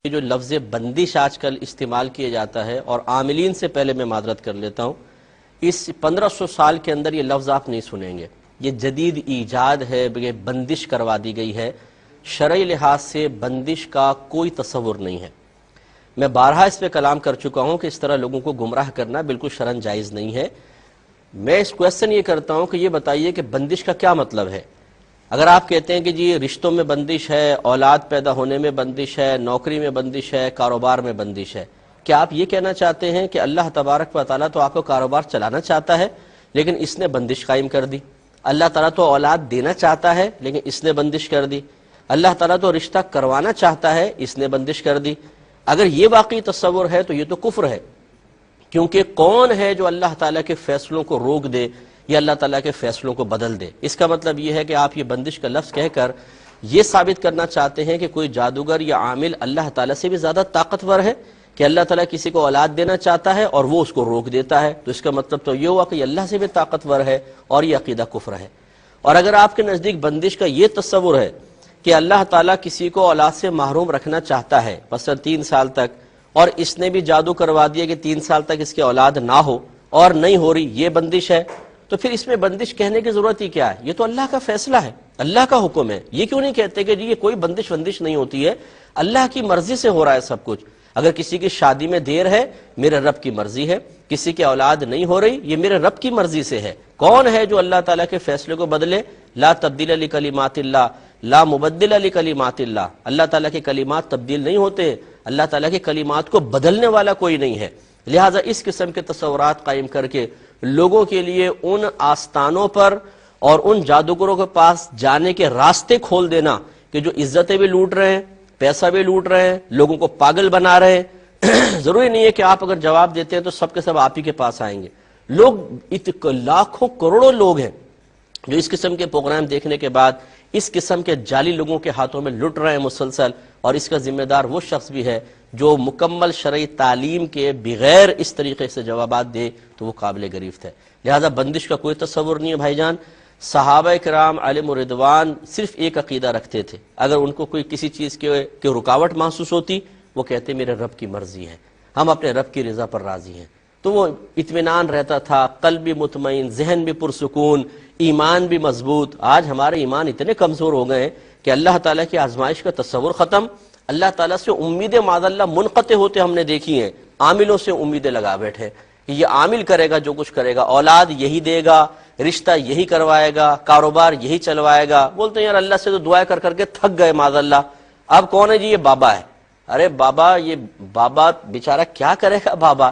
کہ جو لفظ بندش آج کل استعمال کیا جاتا ہے، اور عاملین سے پہلے میں معذرت کر لیتا ہوں، اس 1500 سال کے اندر یہ لفظ آپ نہیں سنیں گے. یہ جدید ایجاد ہے، یہ بندش کروا دی گئی ہے. شرعی لحاظ سے بندش کا کوئی تصور نہیں ہے. میں بارہا اس پہ کلام کر چکا ہوں کہ اس طرح لوگوں کو گمراہ کرنا بالکل شرعاً جائز نہیں ہے. میں اس کویسچن یہ کرتا ہوں کہ یہ بتائیے کہ بندش کا کیا مطلب ہے. اگر آپ کہتے ہیں کہ جی رشتوں میں بندش ہے، اولاد پیدا ہونے میں بندش ہے، نوکری میں بندش ہے، کاروبار میں بندش ہے، کیا آپ یہ کہنا چاہتے ہیں کہ اللہ تبارک و تعالیٰ تو آپ کو کاروبار چلانا چاہتا ہے لیکن اس نے بندش قائم کر دی؟ اللہ تعالیٰ تو اولاد دینا چاہتا ہے لیکن اس نے بندش کر دی. اللہ تعالیٰ تو رشتہ کروانا چاہتا ہے، اس نے بندش کر دی. اگر یہ واقعی تصور ہے تو یہ تو کفر ہے، کیونکہ کون ہے جو اللہ تعالیٰ کے فیصلوں کو روک دے یا اللہ تعالیٰ کے فیصلوں کو بدل دے؟ اس کا مطلب یہ ہے کہ آپ یہ بندش کا لفظ کہہ کر یہ ثابت کرنا چاہتے ہیں کہ کوئی جادوگر یا عامل اللہ تعالیٰ سے بھی زیادہ طاقتور ہے، کہ اللہ تعالیٰ کسی کو اولاد دینا چاہتا ہے اور وہ اس کو روک دیتا ہے. تو اس کا مطلب تو یہ ہوا کہ یہ اللہ سے بھی طاقتور ہے، اور یہ عقیدہ کفر ہے. اور اگر آپ کے نزدیک بندش کا یہ تصور ہے کہ اللہ تعالیٰ کسی کو اولاد سے محروم رکھنا چاہتا ہے مثلا 3 سال تک، اور اس نے بھی جادو کروا دیا کہ 3 سال تک اس کی اولاد نہ ہو اور نہیں ہو رہی، یہ بندش ہے، تو پھر اس میں بندش کہنے کی ضرورت ہی کیا ہے؟ یہ تو اللہ کا فیصلہ ہے، اللہ کا حکم ہے. یہ کیوں نہیں کہتے کہ جی یہ کوئی بندش نہیں ہوتی ہے، اللہ کی مرضی سے ہو رہا ہے سب کچھ. اگر کسی کی شادی میں دیر ہے، میرے رب کی مرضی ہے. کسی کی اولاد نہیں ہو رہی، یہ میرے رب کی مرضی سے ہے. کون ہے جو اللہ تعالیٰ کے فیصلے کو بدلے؟ لا تبدیل لکلمات اللہ، لا مبدل لکلمات اللہ. اللہ تعالیٰ کے کلمات تبدیل نہیں ہوتے، اللہ تعالیٰ کے کلمات کو بدلنے والا کوئی نہیں ہے. لہٰذا اس قسم کے تصورات قائم کر کے لوگوں کے لیے ان آستانوں پر اور ان جادوگروں کے پاس جانے کے راستے کھول دینا کہ جو عزتیں بھی لوٹ رہے ہیں، پیسہ بھی لوٹ رہے ہیں، لوگوں کو پاگل بنا رہے ہیں. ضروری نہیں ہے کہ آپ اگر جواب دیتے ہیں تو سب کے سب آپ ہی کے پاس آئیں گے. لوگ لاکھوں کروڑوں لوگ ہیں جو اس قسم کے پروگرام دیکھنے کے بعد اس قسم کے جعلی لوگوں کے ہاتھوں میں لٹ رہے ہیں مسلسل، اور اس کا ذمہ دار وہ شخص بھی ہے جو مکمل شرعی تعلیم کے بغیر اس طریقے سے جوابات دے تو وہ قابل گریفت ہے. لہذا بندش کا کوئی تصور نہیں ہے بھائی جان. صحابہ کرام علیہم رضوان صرف ایک عقیدہ رکھتے تھے، اگر ان کو کوئی کسی چیز کی رکاوٹ محسوس ہوتی وہ کہتے میرے رب کی مرضی ہے، ہم اپنے رب کی رضا پر راضی ہیں. تو وہ اطمینان رہتا تھا، قلب بھی مطمئن، ذہن بھی پرسکون، ایمان بھی مضبوط. آج ہمارے ایمان اتنے کمزور ہو گئے ہیں کہ اللہ تعالیٰ کی آزمائش کا تصور ختم. اللہ تعالیٰ سے امیدیں معاذ اللہ منقطع ہوتے ہم نے دیکھی ہیں. عاملوں سے امیدیں لگا بیٹھے کہ یہ عامل کرے گا جو کچھ کرے گا، اولاد یہی دے گا، رشتہ یہی کروائے گا، کاروبار یہی چلوائے گا. بولتے ہیں یار اللہ سے تو دعائیں کر کر کے تھک گئے معاذ اللہ. اب کون ہے جی؟ یہ بابا ہے. ارے بابا، یہ بابا بیچارہ کیا کرے گا؟ بابا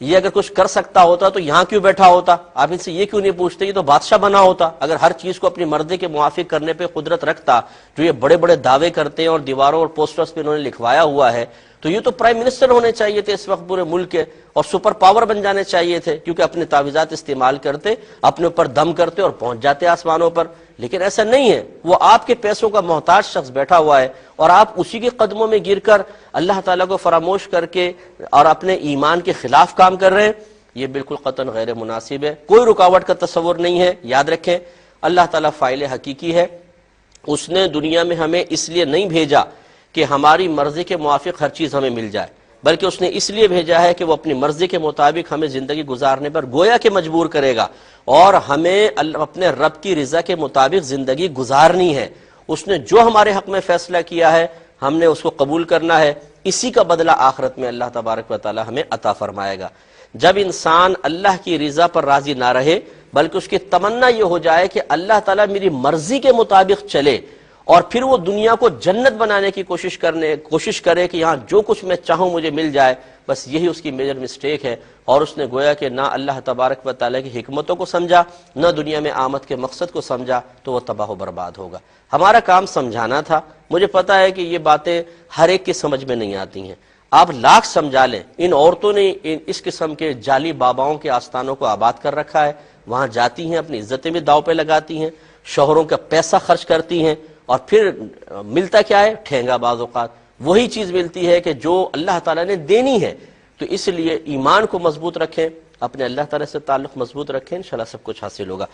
یہ اگر کچھ کر سکتا ہوتا تو یہاں کیوں بیٹھا ہوتا؟ آپ ان سے یہ کیوں نہیں پوچھتے؟ یہ تو بادشاہ بنا ہوتا. اگر ہر چیز کو اپنی مرضی کے موافق کرنے پہ قدرت رکھتا، جو یہ بڑے بڑے دعوے کرتے ہیں اور دیواروں اور پوسٹرز پہ انہوں نے لکھوایا ہوا ہے، تو یہ تو پرائم منسٹر ہونے چاہیے تھے اس وقت پورے ملک کے، اور سپر پاور بن جانے چاہیے تھے، کیونکہ اپنے تعویذات استعمال کرتے، اپنے اوپر دم کرتے اور پہنچ جاتے آسمانوں پر. لیکن ایسا نہیں ہے. وہ آپ کے پیسوں کا محتاج شخص بیٹھا ہوا ہے اور آپ اسی کے قدموں میں گر کر اللہ تعالیٰ کو فراموش کر کے اور اپنے ایمان کے خلاف کام کر رہے ہیں. یہ بالکل قطعاً غیر مناسب ہے. کوئی رکاوٹ کا تصور نہیں ہے. یاد رکھیں اللہ تعالیٰ فاعل حقیقی ہے. اس نے دنیا میں ہمیں اس لیے نہیں بھیجا کہ ہماری مرضی کے موافق ہر چیز ہمیں مل جائے، بلکہ اس نے اس لیے بھیجا ہے کہ وہ اپنی مرضی کے مطابق ہمیں زندگی گزارنے پر گویا کہ مجبور کرے گا، اور ہمیں اپنے رب کی رضا کے مطابق زندگی گزارنی ہے. اس نے جو ہمارے حق میں فیصلہ کیا ہے ہم نے اس کو قبول کرنا ہے. اسی کا بدلہ آخرت میں اللہ تبارک و تعالی ہمیں عطا فرمائے گا. جب انسان اللہ کی رضا پر راضی نہ رہے بلکہ اس کی تمنا یہ ہو جائے کہ اللہ تعالیٰ میری مرضی کے مطابق چلے، اور پھر وہ دنیا کو جنت بنانے کی کوشش کرے کہ یہاں جو کچھ میں چاہوں مجھے مل جائے، بس یہی اس کی میجر مسٹیک ہے. اور اس نے گویا کہ نہ اللہ تبارک و تعالیٰ کی حکمتوں کو سمجھا، نہ دنیا میں آمد کے مقصد کو سمجھا، تو وہ تباہ و برباد ہوگا. ہمارا کام سمجھانا تھا. مجھے پتا ہے کہ یہ باتیں ہر ایک کی سمجھ میں نہیں آتی ہیں. آپ لاکھ سمجھا لیں، ان عورتوں نے اس قسم کے جعلی باباؤں کے آستانوں کو آباد کر رکھا ہے. وہاں جاتی ہیں، اپنی عزتیں بھی داؤ پہ لگاتی ہیں، شوہروں کا پیسہ خرچ کرتی ہیں، اور پھر ملتا کیا ہے؟ ٹھینگا. بعض اوقات وہی چیز ملتی ہے کہ جو اللہ تعالیٰ نے دینی ہے. تو اس لیے ایمان کو مضبوط رکھیں، اپنے اللہ تعالیٰ سے تعلق مضبوط رکھیں، انشاءاللہ سب کچھ حاصل ہوگا.